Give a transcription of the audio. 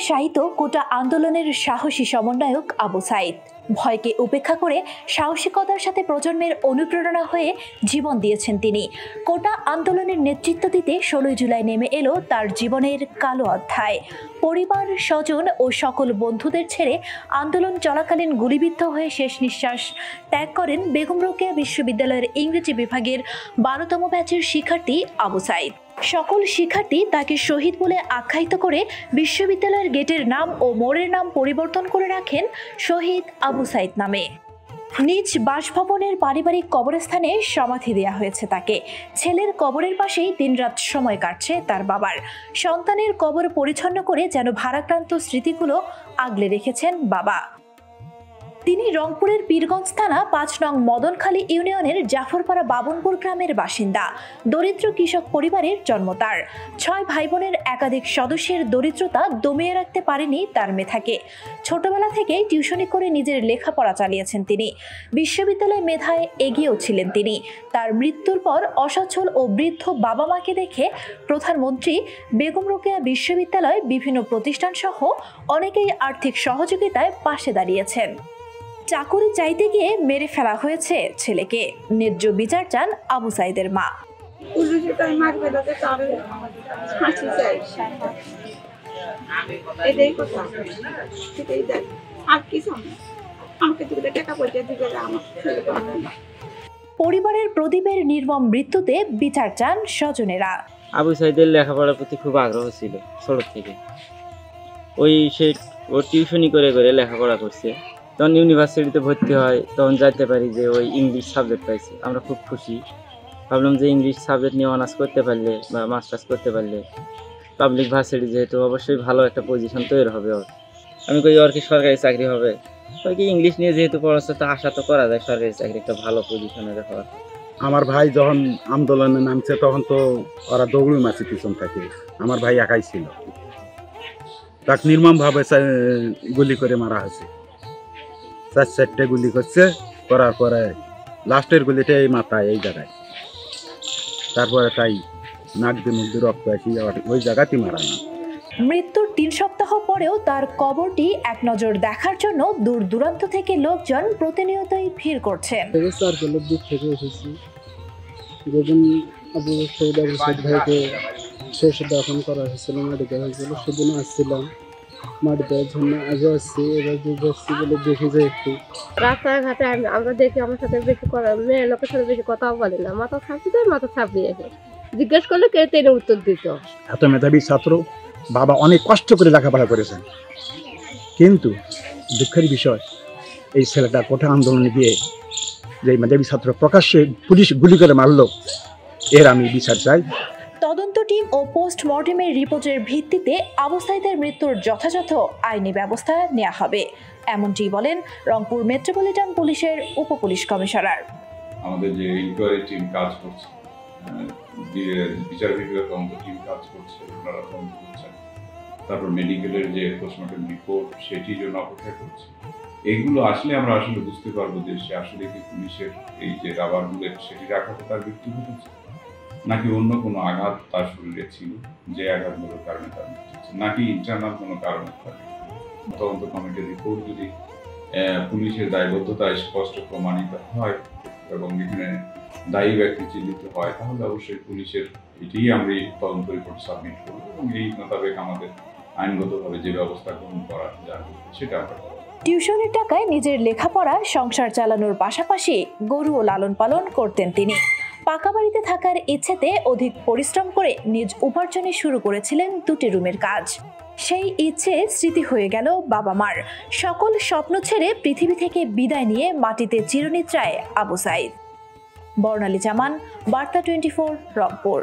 শায়িত কোটা আন্দোলনের সাহসী সমন্বয়ক আবু সাইদ। ভয়কে উপেক্ষা করে সাহসিকতার সাথে প্রজন্মের অনুপ্রেরণা হয়ে জীবন দিয়েছেন তিনি। কোটা আন্দোলনের নেতৃত্ব দিতে 16 জুলাই নেমে এলো তার জীবনের কালো অধ্যায়। পরিবার, স্বজন ও সকল বন্ধুদের ছেড়ে আন্দোলন চলাকালীন গুলিবিদ্ধ হয়ে শেষ নিঃশ্বাস ত্যাগ করেন বেগম রোকেয়া বিশ্ববিদ্যালয়ের ইংরেজি বিভাগের 12তম ব্যাচের শিক্ষার্থী আবু সাইদ। সকল শিক্ষার্থী তাকে শহীদ বলে আখ্যায়িত করে বিশ্ববিদ্যালয়ের গেটের নাম ও মোড়ের নাম পরিবর্তন করে রাখেন শহীদ আবু সাইদ নামে। নিজ বাসভবনের পারিবারিক কবরস্থানে সমাধি দেয়া হয়েছে তাকে। ছেলের কবরের পাশেই দিনরাত সময় কাটছে তার বাবার। সন্তানের কবর পরিচ্ছন্ন করে যেন ভারাক্রান্ত স্মৃতিগুলো আগলে রেখেছেন বাবা। তিনি রংপুরের পীরগঞ্জ থানা 5 নং মদনখালী ইউনিয়নের জাফরপাড়া বাবনপুর গ্রামের বাসিন্দা। দরিদ্র কৃষক পরিবারের জন্ম তার। 6 ভাই বোনের একাধিক সদস্যের দরিদ্রতা দমিয়ে রাখতে পারেনি তার মেধাকে। ছোটবেলা থেকেই টিউশনি করে নিজের লেখাপড়া চালিয়েছেন তিনি। বিশ্ববিদ্যালয় মেধায় এগিয়েও ছিলেন তিনি। তার মৃত্যুর পর অসচ্ছল ও বৃদ্ধ বাবা মাকে দেখে প্রধানমন্ত্রী বেগম রোকেয়া বিশ্ববিদ্যালয় বিভিন্ন প্রতিষ্ঠান সহ অনেকেই আর্থিক সহযোগিতায় পাশে দাঁড়িয়েছেন। চাকুরি চাইতে গিয়ে মেরে ফেলা হয়েছে ছেলেকে। ন্যায্য বিচার চান আবু সাইদের মা। পরিবারের প্রদীপের নির্মম মৃত্যুতে বিচার চান স্বজনেরা। আবু সাইদের লেখাপড়ার প্রতি খুব আগ্রহ ছিল ছোট থেকে। ও টিউশনি করে করে লেখাপড়া করছে। তখন ইউনিভার্সিটিতে ভর্তি হয়, তখন জানতে পারি যে ওই ইংলিশ সাবজেক্ট পাইছে। আমরা খুব খুশি, ভাবলাম যে ইংলিশ সাবজেক্ট নিয়ে অনার্স করতে পারলে বা মাস্টার্স করতে পারলে পাবলিক ভার্সিটি যেহেতু অবশ্যই ভালো একটা পজিশন তৈরি হবে ওর। আমি কই ওর কি সরকারি চাকরি হবে? কি ইংলিশ নিয়ে যেহেতু পড়াচ্ছে তো আশা তো করা যায় সরকারি চাকরি একটা ভালো পজিশনে হওয়ার। আমার ভাই যখন আন্দোলনে নামছে তখন তো ওরা দৌড়ি মাছি পিছন থাকে। আমার ভাই একাই ছিল, তাকে নির্মমভাবে গুলি করে মারা হয়েছে। 4-4টে গুলি করছে, করার পরে লাস্টের গুলিটা এই মাথায়, এই জায়গায়। তারপরে তাই নাক দিয়ে মুখ দিয়ে রক্ত আসি ওই জায়গাতেই মারা না। মৃত্যুর 3 সপ্তাহ পরেও তার কবরটি এক নজর দেখার জন্য দূর দূরান্ত থেকে লোকজন প্রতিনিয়তই ভিড় করছেন। যেদিন আবু সাইদ ভাইকে শেষ দাফন করা হয়েছিল, মাটি দেওয়া হয়েছিল, সেদিন আসছিলাম মাটি দেওয়ার জন্য। আজও আসছি, এবার যাচ্ছি বলে দেখি যে একটু রাস্তাঘাটে আমরা দেখি আমার সাথে বেশি মেয়ের লোকের সাথে বেশি কথাও বলে না। মাথা ছাপি দেয়, মাথা ছাপিয়ে জিজ্ঞেস করলে কে টেনে উত্তর দিত। এত মেধাবী ছাত্র, বাবা অনেক কষ্ট করে লেখাপড়া করেছেন, কিন্তু দুঃখের বিষয় এই ছেলেটা কোটা আন্দোলনে গিয়ে যে মেধাবী ছাত্র প্রকাশ্যে পুলিশ গুলি করে মারল, এর আমি বিচার চাই। তদন্ত টিম ও পোস্টমর্টেমের রিপোর্টের ভিত্তিতে আবু সাইদের মৃত্যুর যথাযথ আইনি ব্যবস্থা নেওয়া হবে, এমনটি বলেন রংপুর মেট্রোপলিটন পুলিশের উপপুলিশ কমিশনার। আমাদের যে ইনকোয়ারি টিম কাজ করছে, বিচার বিভাগের তদন্ত টিম কাজ করছে, ওনারা তদন্ত করছেন। তারপর মেডিকেলের যে পোস্টমর্টেম রিপোর্ট সেটির জন্য অপেক্ষা করছে। এইগুলো আসলে আমরা আসলে বুঝতে পারবো যে সে আসলে কি পুলিশের এই যে রাবার বুলেট সেটি রাখাতে তার মৃত্যু ঘটেছে, নাকি অন্য কোনো আঘাত তার শরীরে ছিল যে আঘাতগুলোর কারণে তার মৃত্যু হচ্ছে, নাকি ইন্টারনাল কোনো কারণে থাকে। তদন্ত কমিটির রিপোর্ট যদি পুলিশের দায়বদ্ধতা স্পষ্ট প্রমাণিত হয় এবং এখানে দায়ী ব্যক্তি চিহ্নিত হয়, তাহলে অবশ্যই পুলিশের এটিই আমরা তদন্ত রিপোর্ট সাবমিট করব এবং এই মোতাবেক আমাদের আইনগতভাবে যে ব্যবস্থা গ্রহণ করা যাবে সেটা আমরা করব। টিউশনের টাকায় নিজের লেখাপড়া, সংসার চালানোর পাশাপাশি গরু ও লালন পালন করতেন তিনি। পাকা বাড়িতে থাকার ইচ্ছেতে অধিক পরিশ্রম করে নিজ উপার্জনে শুরু করেছিলেন 2টি রুমের কাজ। সেই ইচ্ছে স্মৃতি হয়ে গেল বাবা মার। সকল স্বপ্ন ছেড়ে পৃথিবী থেকে বিদায় নিয়ে মাটিতে চিরনিদ্রায় আবু সাইদ। বর্ণালী জামান, বার্তা 24, রংপুর।